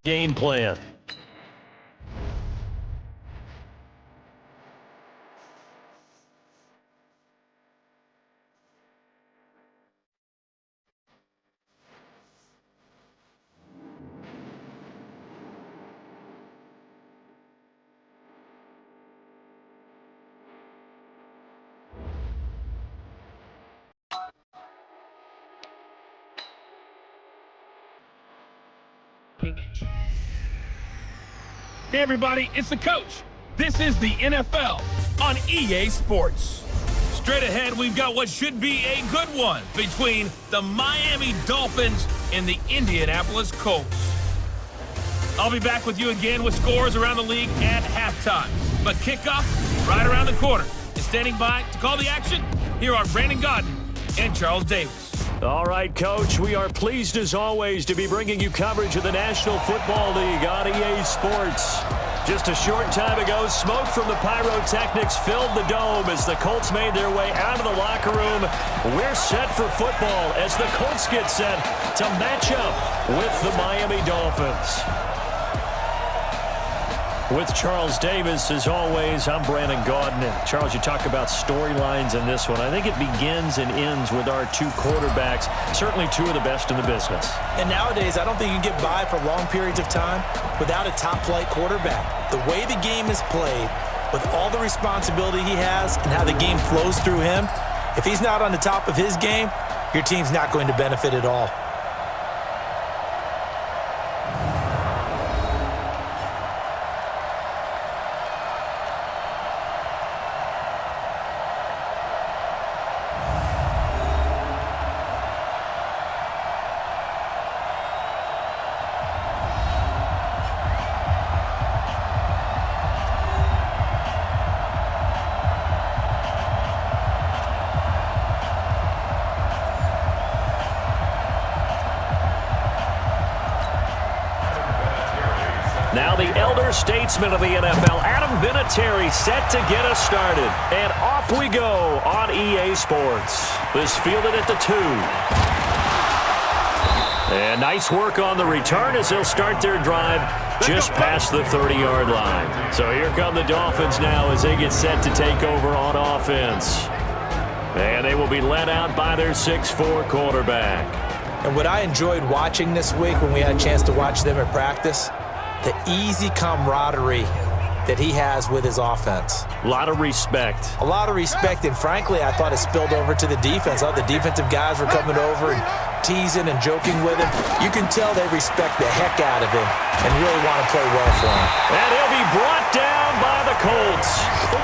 Game plan. Hey everybody, it's the coach. This is the NFL on EA Sports. Straight ahead, we've got what should be a good one between the Miami Dolphins and the Indianapolis Colts. I'll be back with you again with scores around the league at halftime. But kickoff right around the corner. And standing by to call the action, here are Brandon Godden and Charles Davis. All right, Coach, we are pleased as always to be bringing you coverage of the National Football League on EA Sports. Just a short time ago, smoke from the pyrotechnics filled the dome as the Colts made their way out of the locker room. We're set for football as the Colts get set to match up with the Miami Dolphins. With Charles Davis, as always, I'm Brandon Godden. And Charles, you talk about storylines in this one. I think it begins and ends with our two quarterbacks, certainly two of the best in the business. And nowadays, I don't think you can get by for long periods of time without a top-flight quarterback. The way the game is played, with all the responsibility he has and how the game flows through him, if he's not on the top of his game, your team's not going to benefit at all. Now the elder statesman of the NFL, Adam Vinatieri, set to get us started. And off we go on EA Sports. This fielded at the 2. And nice work on the return as they'll start their drive just past the 30-yard line. So here come the Dolphins now as they get set to take over on offense. And they will be led out by their 6'4 quarterback. And what I enjoyed watching this week when we had a chance to watch them at practice, the easy camaraderie that he has with his offense. A lot of respect. A lot of respect, and frankly, I thought it spilled over to the defense. All the defensive guys were coming over and teasing and joking with him. You can tell they respect the heck out of him and really want to play well for him. And he'll be brought down by the Colts.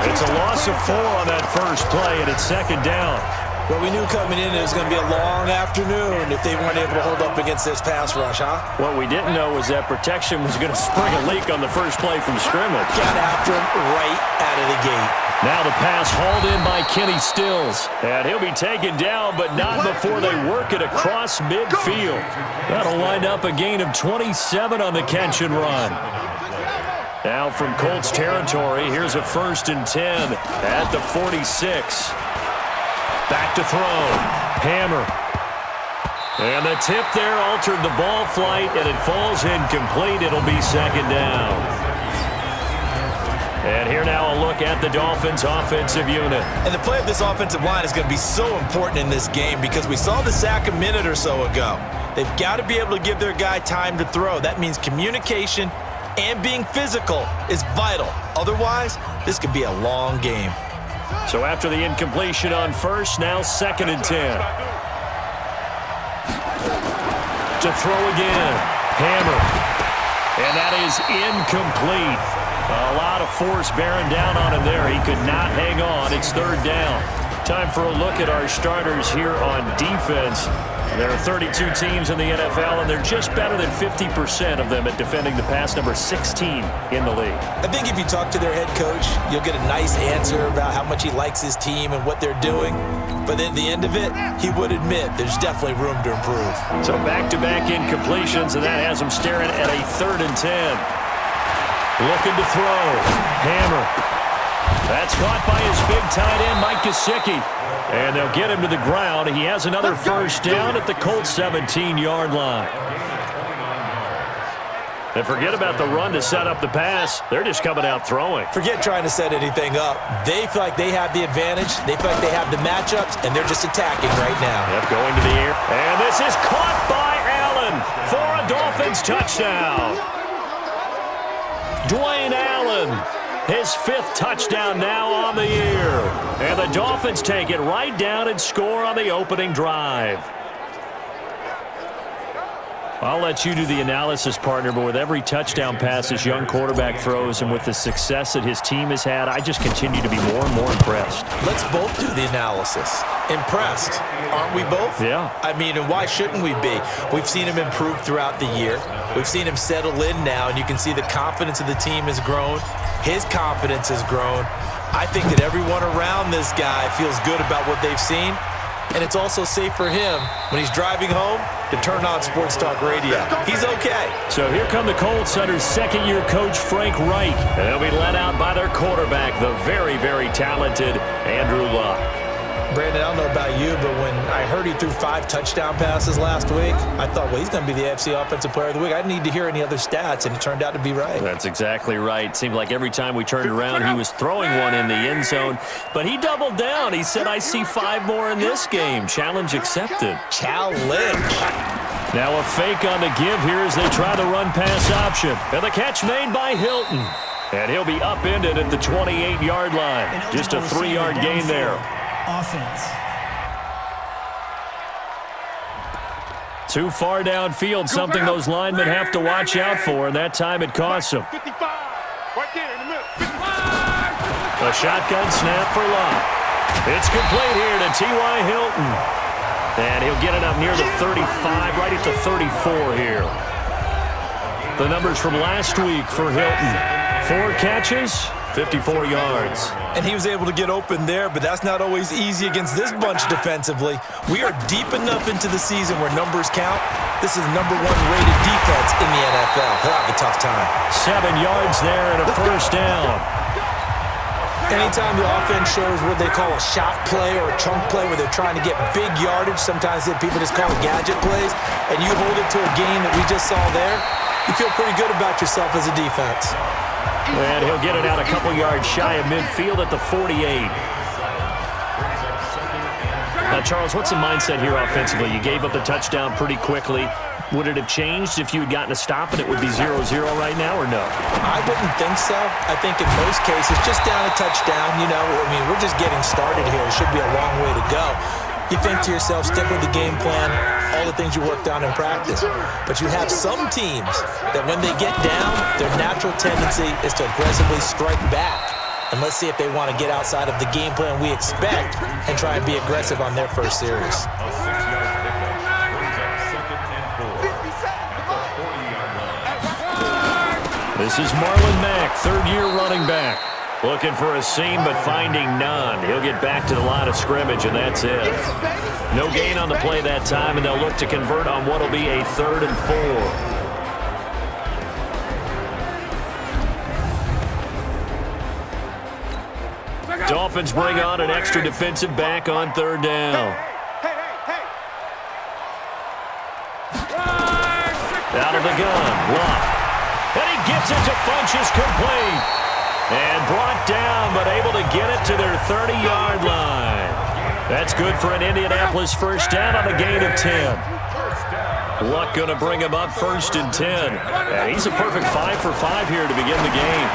It's a loss of 4 on that first play, and it's second down. Well, we knew coming in it was going to be a long afternoon if they weren't able to hold up against this pass rush, huh? What we didn't know was that protection was going to spring a leak on the first play from scrimmage. Got after him right out of the gate. Now the pass hauled in by Kenny Stills. And he'll be taken down, but not before they work it across midfield. That'll wind up a gain of 27 on the catch and run. Now from Colts territory, here's a 1st and 10 at the 46. Back to throw. Hammer. And the tip there altered the ball flight, and it falls incomplete. It'll be second down. And here now a look at the Dolphins' offensive unit. And the play of this offensive line is going to be so important in this game because we saw the sack a minute or so ago. They've got to be able to give their guy time to throw. That means communication and being physical is vital. Otherwise, this could be a long game. So after the incompletion on first, now 2nd and 10. To throw again. Hammer. And that is incomplete. A lot of force bearing down on him there. He could not hang on. It's 3rd down. Time for a look at our starters here on defense. There are 32 teams in the NFL, and they're just better than 50% of them at defending the pass, number 16 in the league. I think if you talk to their head coach, you'll get a nice answer about how much he likes his team and what they're doing. But at the end of it, he would admit there's definitely room to improve. So back-to-back incompletions, and that has him staring at a 3rd and 10. Looking to throw. Hammer. That's caught by his big tight end, Mike Gesicki. And they'll get him to the ground. He has another 1st down at the Colts 17-yard line. And forget about the run to set up the pass. They're just coming out throwing. Forget trying to set anything up. They feel like they have the advantage. They feel like they have the matchups, and they're just attacking right now. Yep, going to the air. And this is caught by Allen for a Dolphins touchdown. Dwayne Allen, his 5th touchdown now on the year. And the Dolphins take it right down and score on the opening drive. I'll let you do the analysis, partner, but with every touchdown pass this young quarterback throws and with the success that his team has had, I just continue to be more and more impressed. Let's both do the analysis. Impressed, aren't we both? Yeah. I mean, and why shouldn't we be? We've seen him improve throughout the year. We've seen him settle in now, and you can see the confidence of the team has grown. His confidence has grown. I think that everyone around this guy feels good about what they've seen, and it's also safe for him when he's driving home to turn on Sports Talk Radio. He's okay. So here come the Colts under second-year coach Frank Reich. And they'll be led out by their quarterback, the very, very talented Andrew Luck. Brandon, I don't know about you, but when I heard he threw 5 touchdown passes last week, I thought, well, he's going to be the AFC Offensive Player of the Week. I didn't need to hear any other stats, and it turned out to be right. That's exactly right. Seemed like every time we turned around, he was throwing one in the end zone. But he doubled down. He said, I see 5 more in this game. Challenge accepted. Challenge. Now a fake on the give here as they try the run-pass option. And the catch made by Hilton. And he'll be upended at the 28-yard line. Just a 3-yard gain there. Offense. Too far downfield, something those linemen have to watch out for, and that time it costs them. 55. Right there in the middle. 55. A shotgun snap for Luck. It's complete here to T.Y. Hilton. And he'll get it up near the 35, right at the 34 here. The numbers from last week for Hilton. 4 catches, 54 yards. And he was able to get open there, but that's not always easy against this bunch defensively. We are deep enough into the season where numbers count. This is #1 rated defense in the NFL. He'll have a tough time. 7 yards there and a first down. Anytime the offense shows what they call a shot play or a chunk play where they're trying to get big yardage, sometimes people just call it gadget plays, and you hold it to a game that we just saw there, you feel pretty good about yourself as a defense. And he'll get it out a couple yards shy of midfield at the 48. Now, Charles, what's the mindset here offensively? You gave up the touchdown pretty quickly. Would it have changed if you had gotten a stop and it would be 0-0 right now, or no? I wouldn't think so. I think in most cases, just down a touchdown, we're just getting started here. It should be a long way to go. You think to yourself, stick with the game plan, all the things you worked on in practice. But you have some teams that when they get down, their natural tendency is to aggressively strike back. And let's see if they want to get outside of the game plan we expect and try and be aggressive on their first series. This is Marlon Mack, 3rd-year running back. Looking for a seam, but finding none. He'll get back to the line of scrimmage, and that's it. No gain on the play that time, and they'll look to convert on what will be a 3rd and 4. Dolphins bring on an extra defensive back on 3rd down. Out of the gun, Luck. And he gets it to Funchess complete. And brought down, but able to get it to their 30-yard line. That's good for an Indianapolis first down on a gain of 10. Luck going to bring him up 1st and 10. And he's a perfect 5 for 5 here to begin the game.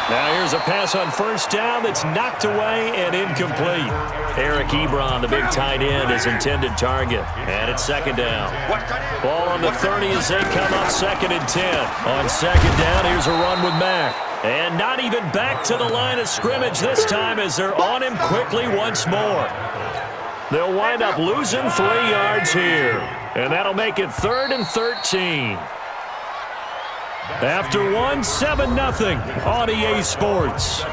Now here's a pass on 1st down that's knocked away and incomplete. Eric Ebron, the big tight end, his intended target. And it's 2nd down. Ball on the 30 as they come up 2nd and 10. On 2nd down, here's a run with Mack. And not even back to the line of scrimmage this time as they're on him quickly once more. They'll wind up losing 3 yards here. And that'll make it 3rd and 13. After 1, 7-0 on EA Sports.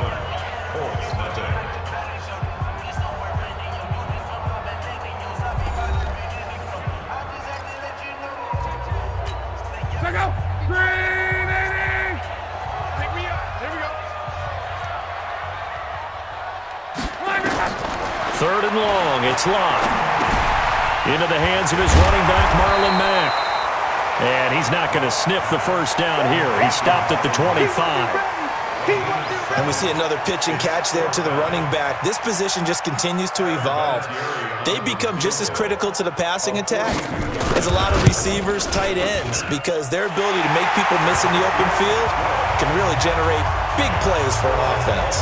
Third and long, it's Locke. Into the hands of his running back, Marlon Mack. And he's not going to sniff the first down here. He stopped at the 25. And we see another pitch and catch there to the running back. This position just continues to evolve. They become just as critical to the passing attack as a lot of receivers, tight ends, because their ability to make people miss in the open field can really generate big plays for an offense.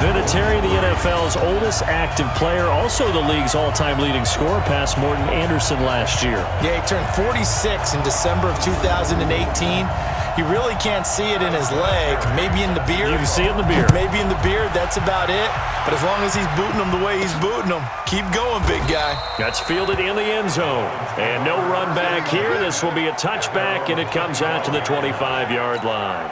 Vinatieri, the NFL's oldest active player, also the league's all-time leading scorer, past Morton Anderson last year. Yeah, he turned 46 in December of 2018. He really can't see it in his leg. Maybe in the beard. You can see it in the beard. Maybe in the beard. That's about it. But as long as he's booting them the way he's booting them, keep going, big guy. That's fielded in the end zone. And no run back here. This will be a touchback, and it comes out to the 25-yard line.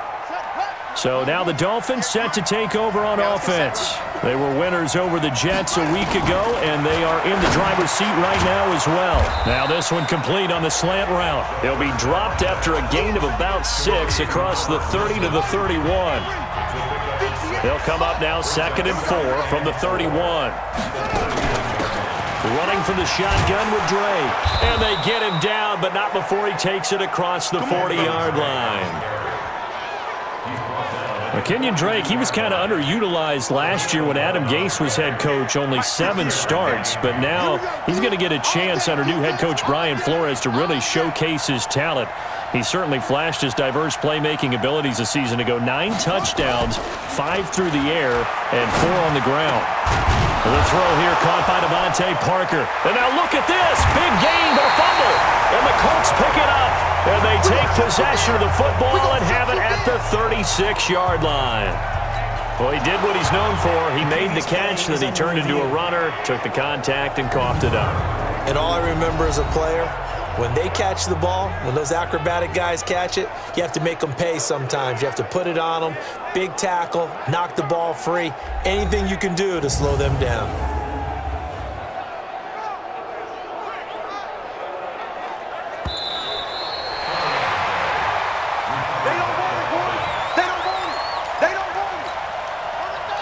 So now the Dolphins set to take over on offense. They were winners over the Jets a week ago, and they are in the driver's seat right now as well. Now this one complete on the slant route. He'll be dropped after a gain of about 6 across the 30 to the 31. They'll come up now 2nd and 4 from the 31. Running from the shotgun with Dre. And they get him down, but not before he takes it across the 40-yard line. Kenyon Drake, he was kind of underutilized last year when Adam Gase was head coach, only 7 starts, but now he's going to get a chance under new head coach Brian Flores to really showcase his talent. He certainly flashed his diverse playmaking abilities a season ago. 9 touchdowns, 5 through the air, and 4 on the ground. The throw here caught by Devontae Parker. And now look at this. Big gain, but a fumble. And the Colts pick it up. And they take possession of the football and have it at the 36-yard line. Well, he did what he's known for. He made the catch, then he turned into a runner, took the contact, and coughed it up. And all I remember as a player, when they catch the ball, when those acrobatic guys catch it, you have to make them pay sometimes. You have to put it on them, big tackle, knock the ball free, anything you can do to slow them down.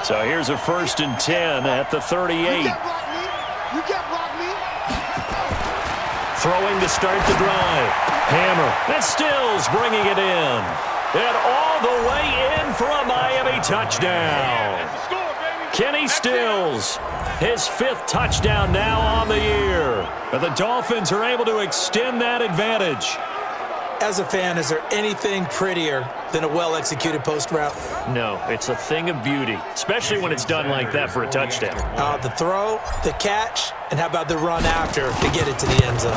So here's a 1st and 10 at the 38. You can't block me. Throwing to start the drive. Hammer. And Stills bringing it in. And all the way in for a Miami touchdown. Kenny Stills, his 5th touchdown now on the year. But the Dolphins are able to extend that advantage. As a fan, is there anything prettier than a well-executed post route? No, it's a thing of beauty, especially when it's done like that for a touchdown. The throw, the catch, and how about the run after to get it to the end zone?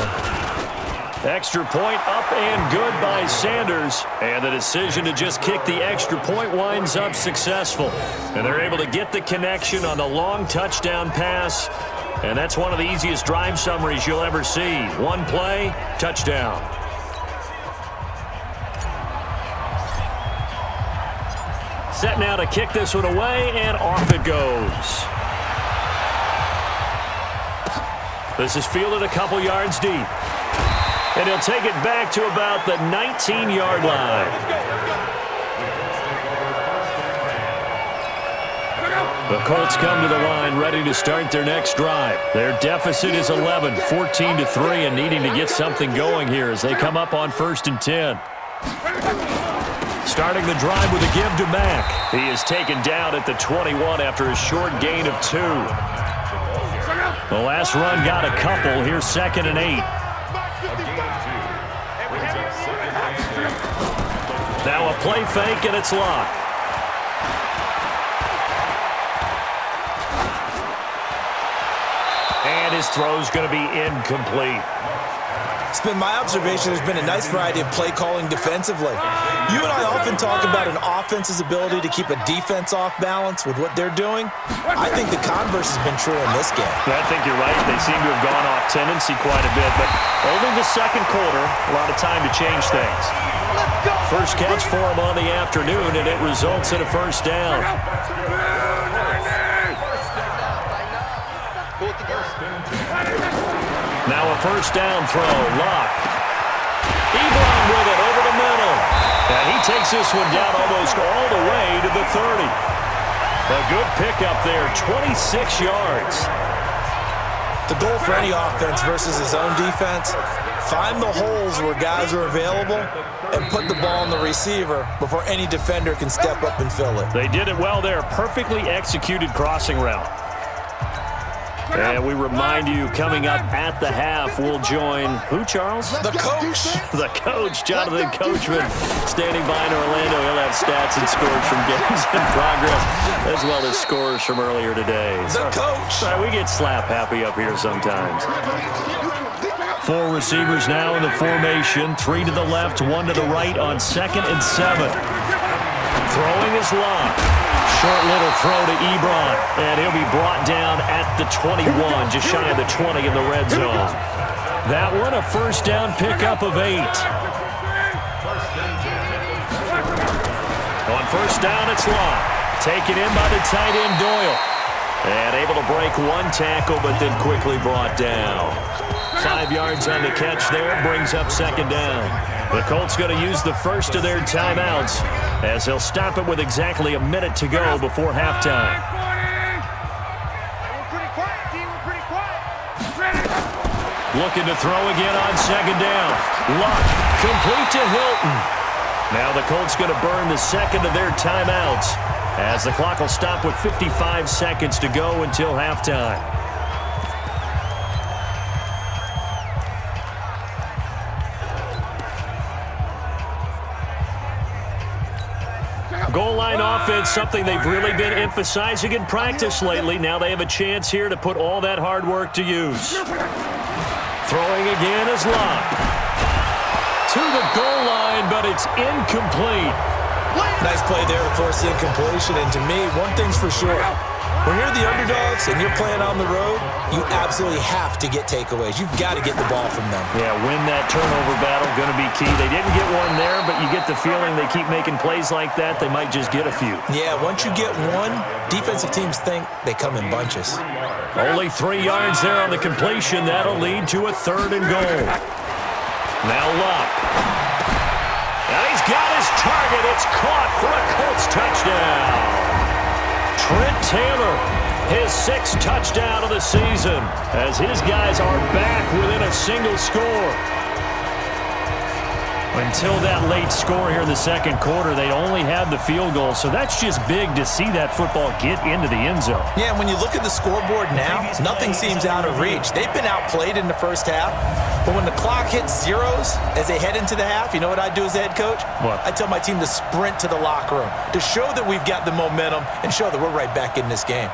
Extra point up and good by Sanders. And the decision to just kick the extra point winds up successful. And they're able to get the connection on the long touchdown pass. And that's one of the easiest drive summaries you'll ever see. One play, touchdown. Set now to kick this one away, and off it goes. This is fielded a couple yards deep. And he'll take it back to about the 19-yard line. The Colts come to the line ready to start their next drive. Their deficit is 11, 14-3, and needing to get something going here as they come up on 1st and 10. Starting the drive with a give to Mack. He is taken down at the 21 after a short gain of 2. The last run got a couple. Here's 2nd and 8. Now a play fake, and it's locked. And his throw's going to be incomplete. It's been my observation there's been a nice variety of play calling defensively. You and I often talk about an offense's ability to keep a defense off balance with what they're doing. I think the converse has been true in this game. I think you're right. They seem to have gone off tendency quite a bit, but only the 2nd quarter, a lot of time to change things. First catch for him on the afternoon, and it results in a 1st down. Now a 1st down throw, Locke. Ebron with it over the middle. And he takes this one down almost all the way to the 30. A good pickup there, 26 yards. The goal for any offense versus his own defense, Find the holes where guys are available and put the ball on the receiver before any defender can step up and fill it. They did it well there. Perfectly executed crossing route. And we remind you, coming up at the half, we'll join who, Charles? The coach. The coach, Jonathan Coachman, standing by in Orlando. He'll have stats and scores from games in progress, as well as scores from earlier today. The coach. Sorry, we get slap happy up here sometimes. 4 receivers now in the formation. 3 to the left, 1 to the right on 2nd and 7. Throwing is Locke. Short little throw to Ebron, and he'll be brought down at the 21, just shy of the 20 in the red zone. That one, a first down pickup of 8. On first down, it's Locke. Taken in by the tight end, Doyle. And able to break 1 tackle, but then quickly brought down. 5 yards on the catch there, brings up 2nd down. The Colts going to use the first of their timeouts as they'll stop it with exactly a minute to go before halftime. Looking to throw again on 2nd down. Luck, complete to Hilton. Now the Colts going to burn the second of their timeouts as the clock will stop with 55 seconds to go until halftime. Goal line offense, something they've really been emphasizing in practice lately. Now they have a chance here to put all that hard work to use. Throwing again is Locke. To the goal line, but it's incomplete. Nice play there to force the incompletion. And to me, one thing's for sure. When you're the underdogs and you're playing on the road, you absolutely have to get takeaways. You've got to get the ball from them. Yeah, win that turnover battle, going to be key. They didn't get one there, but you get the feeling they keep making plays like that, they might just get a few. Yeah, once you get one, defensive teams think they come in bunches. Only 3 yards there on the completion. That'll lead to a 3rd and goal. Now Locke. And he's got his target. It's caught for a Colts touchdown. Trent Taylor, his 6th touchdown of the season, as his guys are back within a single score. Until that late score here in the 2nd quarter, they only had the field goal, so that's just big to see that football get into the end zone. Yeah, and when you look at the scoreboard now, nothing seems out of reach. They've been outplayed in the first half, but when the clock hits zeros as they head into the half, you know what I do as the head coach? What? I tell my team to sprint to the locker room to show that we've got the momentum and show that we're right back in this game.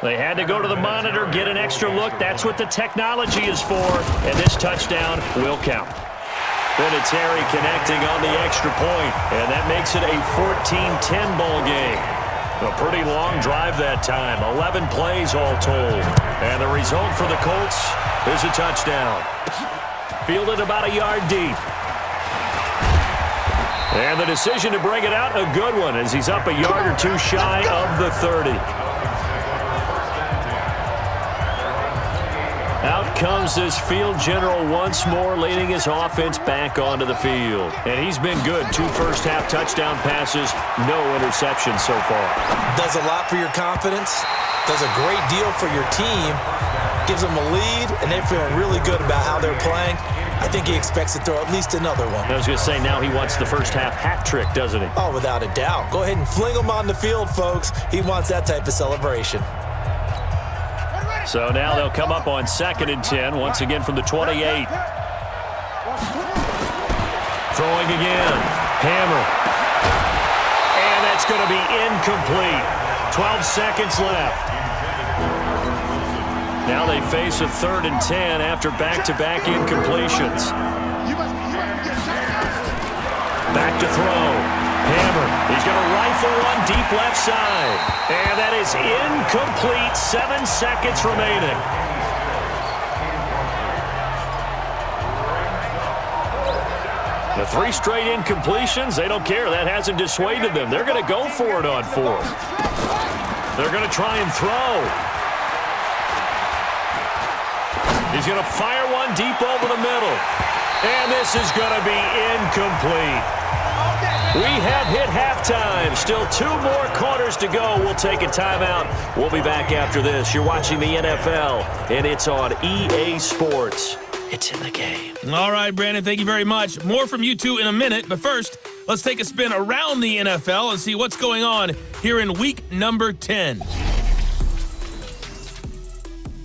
They had to go to the monitor, get an extra look. That's what the technology is for. And this touchdown will count. Vinatieri connecting on the extra point, and that makes it a 14-10 ball game. A pretty long drive that time, 11 plays all told. And the result for the Colts is a touchdown. Fielded about a yard deep. And the decision to bring it out, a good one, as he's up a yard or two shy of the 30. Out comes this field general once more, leading his offense back onto the field. And he's been good. 2 first-half touchdown passes, no interceptions so far. Does a lot for your confidence, does a great deal for your team, gives them a lead, and they're feeling really good about how they're playing. I think he expects to throw at least another one. I was going to say, now he wants the first-half hat trick, doesn't he? Oh, without a doubt. Go ahead and fling him on the field, folks. He wants that type of celebration. So now they'll come up on 2nd and 10, once again from the 28. Throwing again. Hammer. And that's going to be incomplete. 12 seconds left. Now they face a 3rd and 10 after back-to-back incompletions. Back to throw. Hammer. He's going to rifle one deep left side. And that is incomplete. 7 seconds remaining. The 3 straight incompletions, they don't care. That hasn't dissuaded them. They're going to go for it on 4th. They're going to try and throw. He's going to fire one one deep over the middle. And this is going to be incomplete. We have hit halftime. Still 2 more quarters to go. We'll take a timeout. We'll be back after this. You're watching the NFL, and it's on EA Sports. It's in the game. All right, Brandon, thank you very much. More from you two in a minute, but first, let's take a spin around the NFL and see what's going on here in week number 10.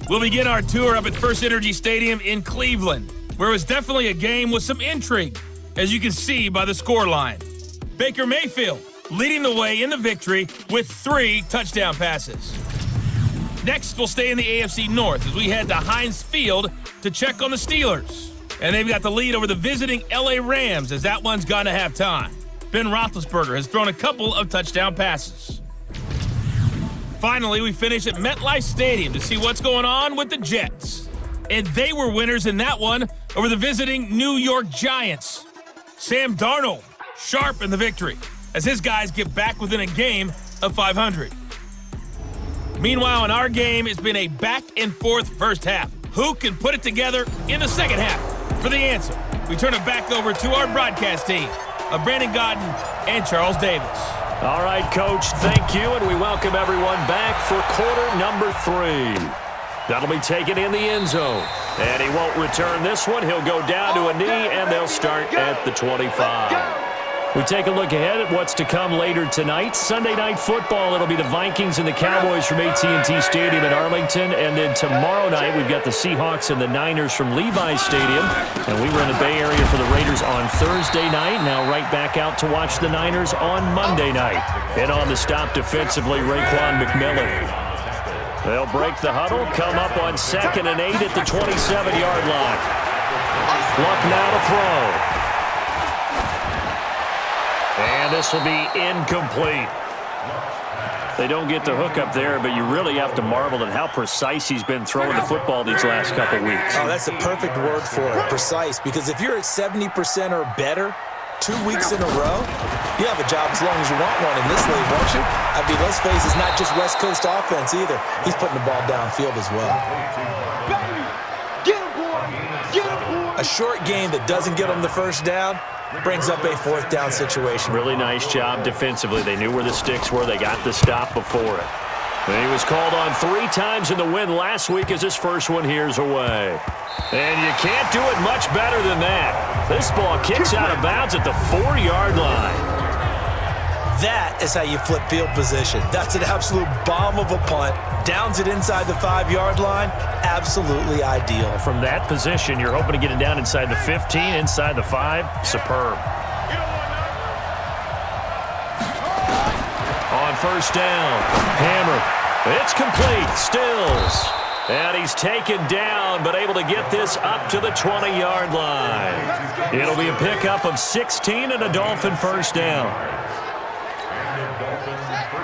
We'll begin our tour up at First Energy Stadium in Cleveland, where it was definitely a game with some intrigue, as you can see by the scoreline. Baker Mayfield leading the way in the victory with 3 touchdown passes. Next, we'll stay in the AFC North as we head to Heinz Field to check on the Steelers. And they've got the lead over the visiting LA Rams as that one's gone to halftime. Ben Roethlisberger has thrown a couple of touchdown passes. Finally, we finish at MetLife Stadium to see what's going on with the Jets. And they were winners in that one over the visiting New York Giants. Sam Darnold sharp in the victory as his guys get back within a game of 500. Meanwhile, in our game, it's been a back-and-forth first half. Who can put it together in the second half? For the answer, we turn it back over to our broadcast team of Brandon Godden and Charles Davis. All right, Coach, thank you, and we welcome everyone back for quarter number 3. That'll be taken in the end zone. And he won't return this one. He'll go down to a knee, and they'll start at the 25. We take a look ahead at what's to come later tonight. Sunday Night Football, it'll be the Vikings and the Cowboys from AT&T Stadium in Arlington. And then tomorrow night, we've got the Seahawks and the Niners from Levi's Stadium. And we were in the Bay Area for the Raiders on Thursday night. Now right back out to watch the Niners on Monday night. And on the stop defensively, Raekwon McMillan. They'll break the huddle, come up on 2nd and 8 at the 27-yard line. Luck now to throw. And this will be incomplete. They don't get the hook up there, but you really have to marvel at how precise he's been throwing the football these last couple weeks. Oh, that's the perfect word for it, precise, because if you're at 70% or better 2 weeks in a row, you have a job as long as you want one in this league, won't you? I mean, let's face it, it's not just West Coast offense either. He's putting the ball downfield as well. A short game that doesn't get him the first down brings up a 4th down situation. Really nice job defensively. They knew where the sticks were. They got the stop before it. And he was called on 3 times in the win last week as his first one here's away. And you can't do it much better than that. This ball kicks out of bounds at the 4-yard line. That is how you flip field position. That's an absolute bomb of a punt. Downs it inside the 5-yard line. Absolutely ideal. From that position, you're hoping to get it down inside the 15, inside the 5. Superb. On first down, Hammer. It's complete. Stills. And he's taken down, but able to get this up to the 20-yard line. It'll be a pickup of 16 and a Dolphin first down.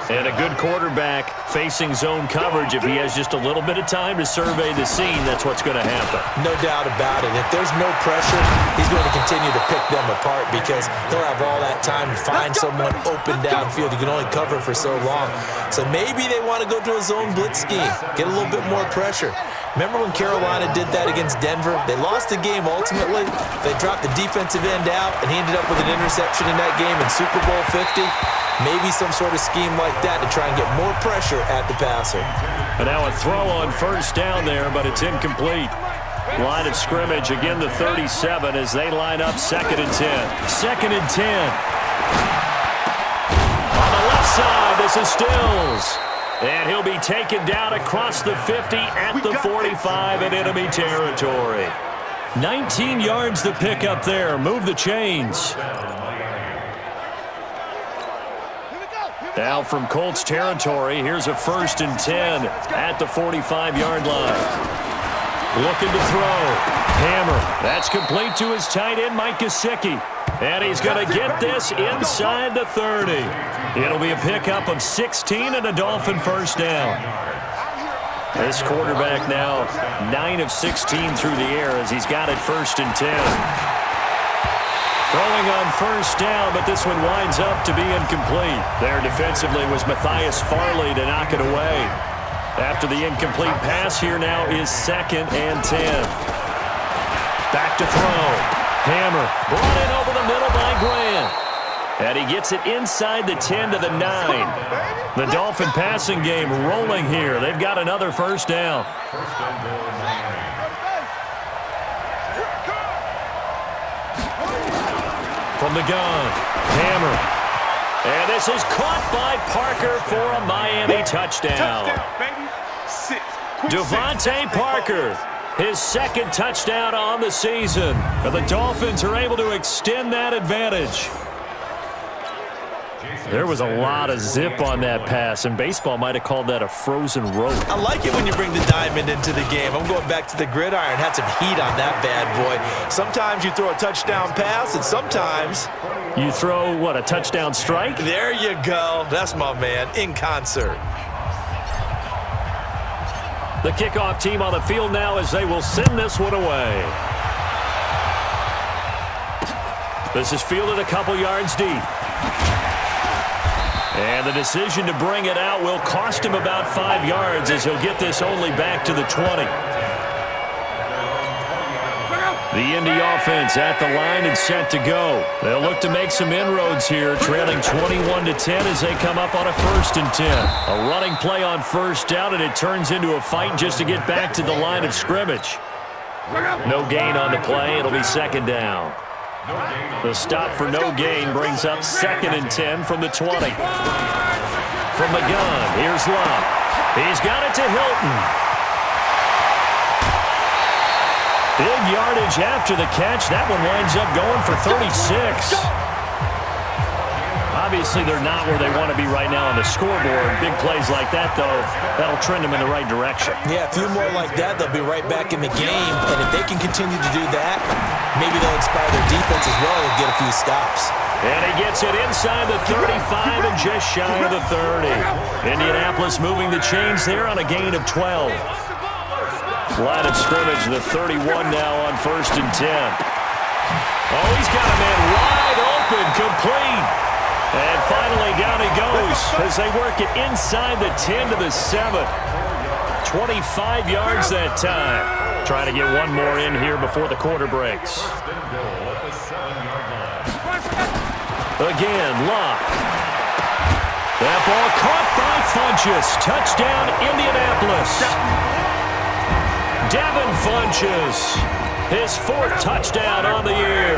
And a good quarterback facing zone coverage. If he has just a little bit of time to survey the scene, that's what's going to happen. No doubt about it. If there's no pressure, he's going to continue to pick them apart because he'll have all that time to find someone open downfield. You can only cover for so long. So maybe they want to go to a zone blitz scheme, get a little bit more pressure. Remember when Carolina did that against Denver? They lost the game ultimately. They dropped the defensive end out, and he ended up with an interception in that game in Super Bowl 50. Maybe some sort of scheme like that to try and get more pressure at the passer. And now a throw on first down there, but it's incomplete. Line of scrimmage, again the 37 as they line up 2nd and 10. 2nd and 10. On the left side, this is Stills. And he'll be taken down across the 50 at the 45 in enemy territory. 19 yards to pick up there. Move the chains. Now from Colts territory, here's a 1st and 10 at the 45-yard line. Looking to throw. Hammer. That's complete to his tight end, Mike Gesicki. And he's going to get this inside the 30. It'll be a pickup of 16 and a Dolphin first down. This quarterback now 9 of 16 through the air as he's got it 1st and 10. Throwing on first down, but this one winds up to be incomplete. There defensively was Matthias Farley to knock it away. After the incomplete pass, here now is 2nd and 10. Back to throw. Hammer brought in over the middle by Grant. And he gets it inside the 10 to the 9. The Dolphin passing game rolling here. They've got another first down. From the gun, Hammer. And this is caught by Parker for a Miami touchdown. Devontae Parker, his second touchdown on the season. And the Dolphins are able to extend that advantage. There was a lot of zip on that pass, and baseball might have called that a frozen rope. I like it when you bring the diamond into the game. I'm going back to the gridiron. Had some heat on that bad boy. Sometimes you throw a touchdown pass, and sometimes you throw, what, a touchdown strike? There you go. That's my man, in concert. The kickoff team on the field now as they will send this one away. This is fielded a couple yards deep. And the decision to bring it out will cost him about 5 yards as he'll get this only back to the 20. The Indy offense at the line and set to go. They'll look to make some inroads here, trailing 21-10 as they come up on a 1st and 10. A running play on first down, and it turns into a fight just to get back to the line of scrimmage. No gain on the play. It'll be 2nd down. The stop for no gain brings up 2nd and 10 from the 20. From the gun, here's Love. He's got it to Hilton. Big yardage after the catch. That one winds up going for 36. Obviously, they're not where they want to be right now on the scoreboard. Big plays like that, though, that'll trend them in the right direction. Yeah, a few more like that, they'll be right back in the game. And if they can continue to do that, maybe they'll inspire their defense as well and get a few stops. And he gets it inside the 35 and just shy of the 30. Indianapolis moving the chains there on a gain of 12. Line of scrimmage, the 31 now on 1st and 10. Oh, he's got a man wide open, complete. And finally down he goes as they work it inside the 10 to the 7. 25 yards that time. Trying to get one more in here before the quarter breaks. Again, Locke. That ball caught by Funchess. Touchdown, Indianapolis. Devin Funchess, his 4th touchdown on the year,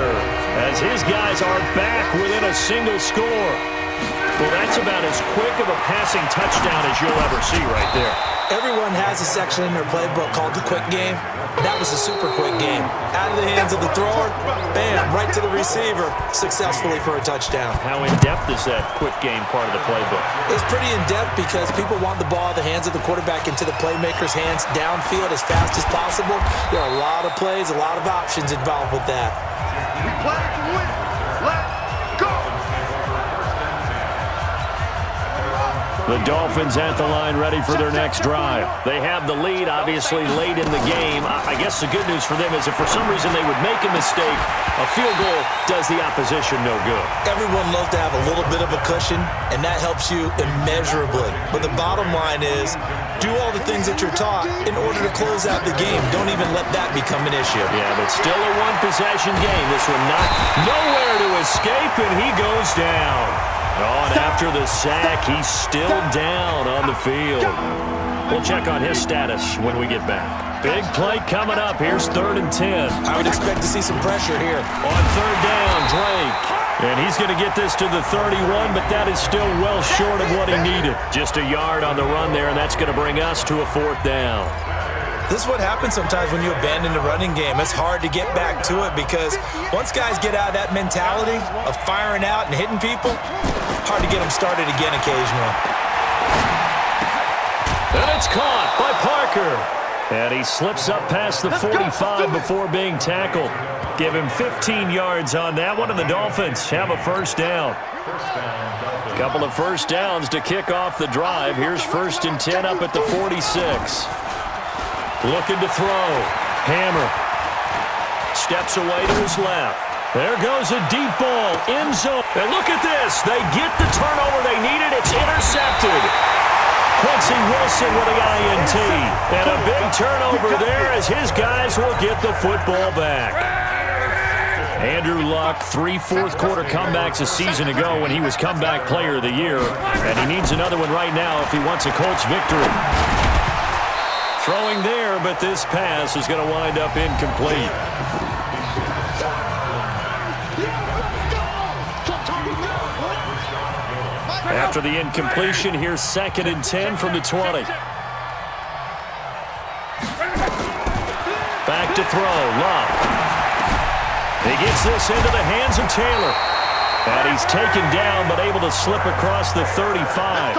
as his guys are back within a single score. Well, that's about as quick of a passing touchdown as you'll ever see right there. Everyone has a section in their playbook called the quick game. That was a super quick game. Out of the hands of the thrower, bam, right to the receiver, successfully for a touchdown. How in-depth is that quick game part of the playbook? It's pretty in-depth because people want the ball out of the hands of the quarterback into the playmaker's hands downfield as fast as possible. There are a lot of plays, a lot of options involved with that. We play to win. Let's go. The Dolphins at the line ready for their next drive. They have the lead, obviously, late in the game. I guess the good news for them is if for some reason they would make a mistake, a field goal does the opposition no good. Everyone loves to have a little bit of a cushion, and that helps you immeasurably. But the bottom line is, do all the things that you're taught in order to close out the game. Don't even let that become an issue. Yeah, but still a one-possession game. This one nowhere to escape, and he goes down. Oh, and after the sack, he's still down on the field. We'll check on his status when we get back. Big play coming up. Here's 3rd and 10. I would expect to see some pressure here. On 3rd down, Drake. And he's going to get this to the 31, but that is still well short of what he needed. Just a yard on the run there, and that's going to bring us to a 4th down. This is what happens sometimes when you abandon the running game. It's hard to get back to it because once guys get out of that mentality of firing out and hitting people, hard to get them started again occasionally. And it's caught by Parker. And he slips up past the 45 before being tackled. Give him 15 yards on that one, and the Dolphins have a 1st down. Couple of 1st downs to kick off the drive. Here's 1st and 10 up at the 46. Looking to throw. Hammer. Steps away to his left. There goes a deep ball. End zone. And look at this. They get the turnover they needed. It's intercepted. Quincy Wilson with the INT. And a big turnover there as his guys will get the football back. Andrew Luck, 3 fourth-quarter comebacks a season ago when he was comeback player of the year. And he needs another one right now if he wants a Colts victory. Throwing there, but this pass is going to wind up incomplete. After the incompletion, here's 2nd and 10 from the 20. Back to throw, Luck. He gets this into the hands of Taylor. And he's taken down, but able to slip across the 35.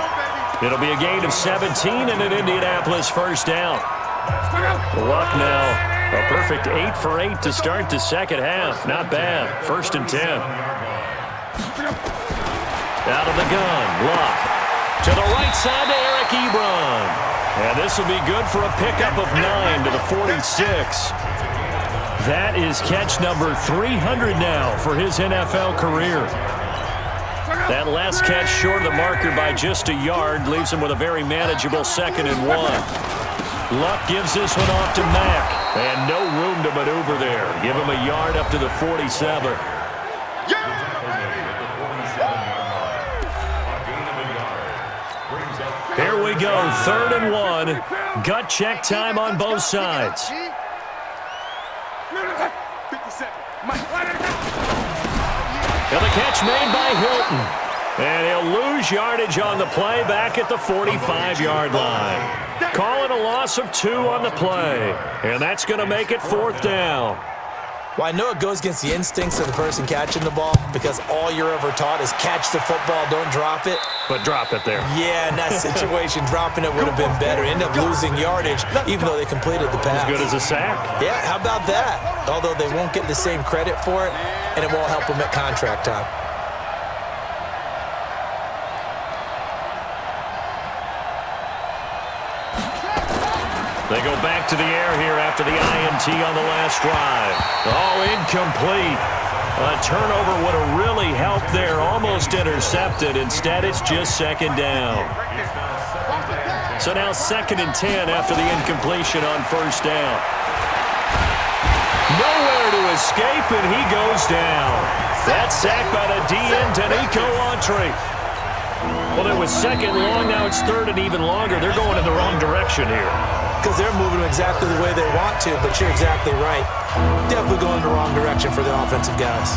It'll be a gain of 17 and an Indianapolis first down. Luck now, a perfect 8 for 8 to start the second half. Not bad. 1st and 10. Out of the gun, Luck. To the right side to Eric Ebron. And this will be good for a pickup of 9 to the 46. That is catch number 300 now for his NFL career. That last catch short of the marker by just a yard leaves him with a very manageable 2nd and 1. Luck gives this one off to Mack. And no room to maneuver there. Give him a yard up to the 47. Here we go, 3rd and 1. Gut check time on both sides. And the catch made by Hilton. And he'll lose yardage on the play back at the 45-yard line. Call it a loss of 2 on the play. And that's going to make it 4th down. Well, I know it goes against the instincts of the person catching the ball because all you're ever taught is catch the football, don't drop it. But drop it there. Yeah, in that situation, dropping it would have been better. End up losing yardage, even though they completed the pass. As good as a sack. Yeah, how about that? Although they won't get the same credit for it, and it won't help them at contract time. They go back to the air here after the INT on the last drive. Oh, incomplete. A turnover would have really helped there. Almost intercepted. Instead, it's just 2nd down. So now 2nd and 10 after the incompletion on 1st down. Nowhere to escape, and he goes down. That's sacked by the DN, Danico Autry. Well, it was 2nd long. Now it's 3rd and even longer. They're going in the wrong direction here. Because they're moving them exactly the way they want to, but you're exactly right. Definitely going in the wrong direction for the offensive guys.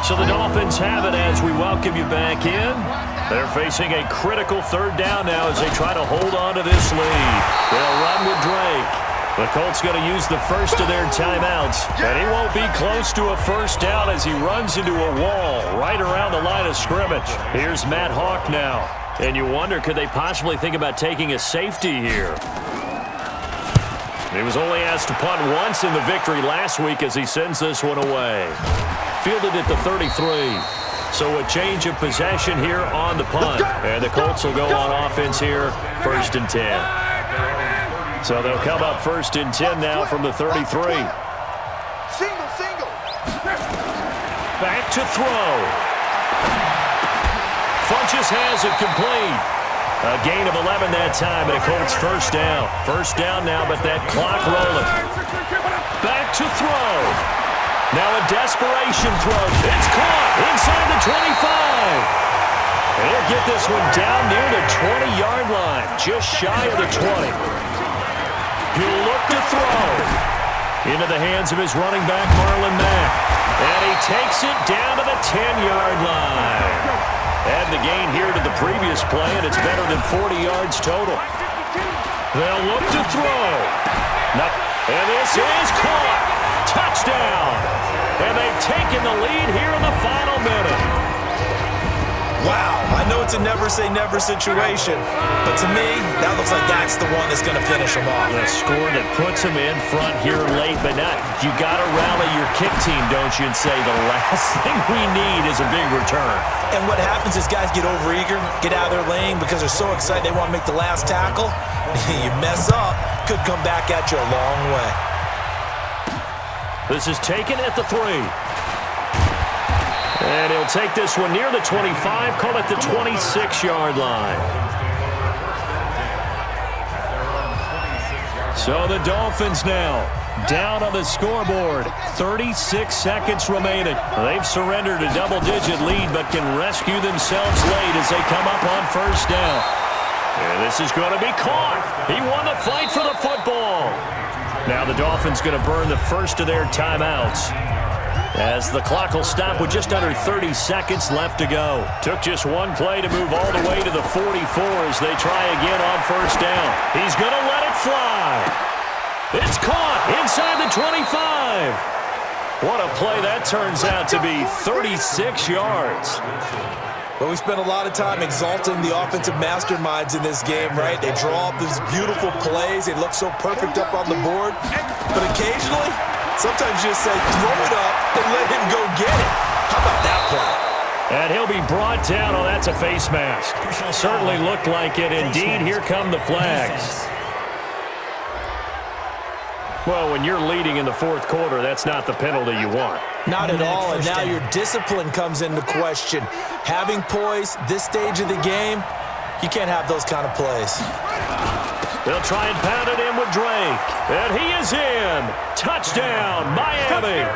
So the Dolphins have it as we welcome you back in. They're facing a critical 3rd down now as they try to hold on to this lead. They'll run with Drake. The Colts going to use the first of their timeouts, and he won't be close to a 1st down as he runs into a wall right around the line of scrimmage. Here's Matt Hawk now, and you wonder, could they possibly think about taking a safety here? He was only asked to punt once in the victory last week as he sends this one away. Fielded at the 33. So a change of possession here on the punt, and the Colts will go on offense here, 1st and 10. So they'll come up 1st and 10 now from the 33. Single. Back to throw. Funches has it complete. A gain of 11 that time, and a Colts 1st down. 1st down now, but that clock rolling. Back to throw. Now a desperation throw. It's caught inside the 25. And he'll get this one down near the 20-yard line, just shy of the 20. He'll look to throw. Into the hands of his running back, Marlon Mack. And he takes it down to the 10-yard line. Add the gain here to the previous play, and it's better than 40 yards total. They'll look to throw. And this is caught. Touchdown. And they've taken the lead here in the final minute. Wow, I know it's a never-say-never situation, but to me, that looks like that's the one that's going to finish them off. A score that puts them in front here late, but not. You got to rally your kick team, don't you, and say the last thing we need is a big return. And what happens is guys get overeager, get out of their lane because they're so excited they want to make the last tackle. You mess up, could come back at you a long way. This is taken at the 3. And he'll take this one near the 25, call it the 26-yard line. So the Dolphins now down on the scoreboard. 36 seconds remaining. They've surrendered a double-digit lead but can rescue themselves late as they come up on first down. And this is going to be caught. He won the fight for the football. Now the Dolphins going to burn the first of their timeouts, as the clock will stop with just under 30 seconds left to go. Took just one play to move all the way to the 44 as they try again on first down. He's going to let it fly. It's caught inside the 25. What a play that turns out to be, 36 yards. Well, we spent a lot of time exalting the offensive masterminds in this game, right? They draw up these beautiful plays. They look so perfect up on the board. But occasionally, sometimes you just say, throw it up and let him go get it. How about that play? And he'll be brought down. Oh, that's a face mask. Certainly looked like it. Indeed, here come the flags. Well, when you're leading in the fourth quarter, that's not the penalty you want. Not at all, and now your discipline comes into question. Having poise, this stage of the game, you can't have those kind of plays. They'll try and pound it in with Drake. And he is in. Touchdown, Miami.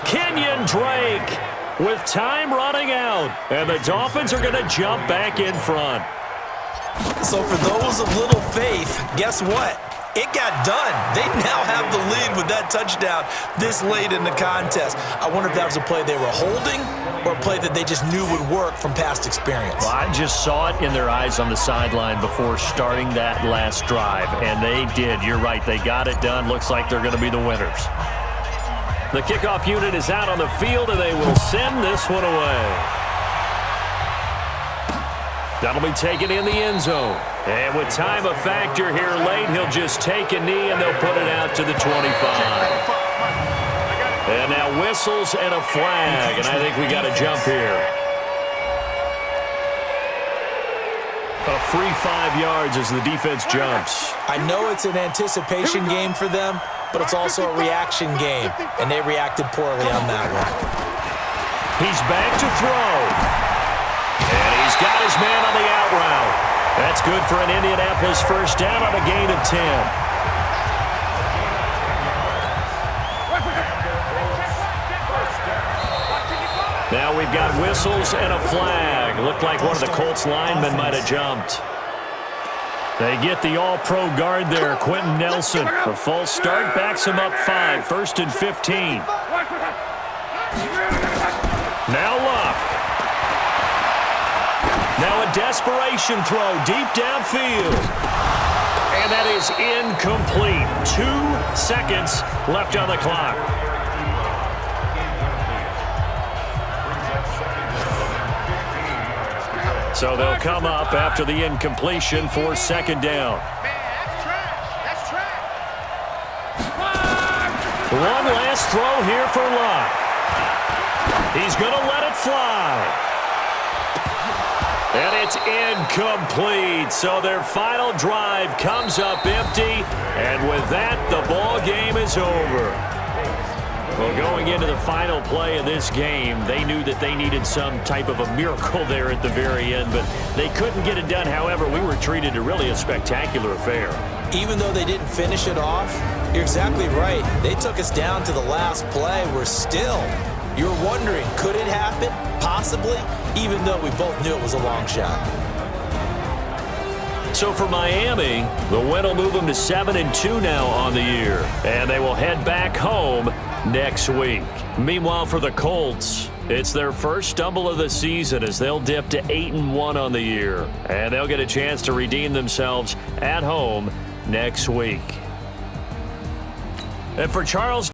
Kenyon Drake with time running out. And the Dolphins are going to jump back in front. So for those of little faith, guess what? It got done. They now have the lead with that touchdown this late in the contest. I wonder if that was a play they were holding or a play that they just knew would work from past experience. Well, I just saw it in their eyes on the sideline before starting that last drive, and they did. You're right. They got it done. Looks like they're going to be the winners. The kickoff unit is out on the field, and they will send this one away. That'll be taken in the end zone. And with time a factor here late, he'll just take a knee and they'll put it out to the 25. And now whistles and a flag, and I think we got a jump here. A free 5 yards as the defense jumps. I know it's an anticipation game for them, but it's also a reaction game, and they reacted poorly on that one. He's back to throw. And he's got his man on the out route. That's good for an Indianapolis first down on a gain of 10. Now we've got whistles and a flag. Looked like one of the Colts linemen might have jumped. They get the all-pro guard there, Quentin Nelson. A false start backs him up 5, 1st and 15. Now Luck. Now a desperation throw deep downfield. And that is incomplete. 2 seconds left on the clock. So they'll come up after the incompletion for second down. That's track. One last throw here for Luck. He's going to let it fly. And it's incomplete. So their final drive comes up empty. And with that, the ball game is over. Well, going into the final play of this game, they knew that they needed some type of a miracle there at the very end, but they couldn't get it done. However, we were treated to really a spectacular affair. Even though they didn't finish it off, you're exactly right. They took us down to the last play. We're still, you're wondering, could it happen? Possibly, even though we both knew it was a long shot. So for Miami, the win will move them to 7-2 now on the year, and they will head back home next week. Meanwhile, for the Colts, it's their first stumble of the season as they'll dip to 8-1 on the year, and they'll get a chance to redeem themselves at home next week. And for Charles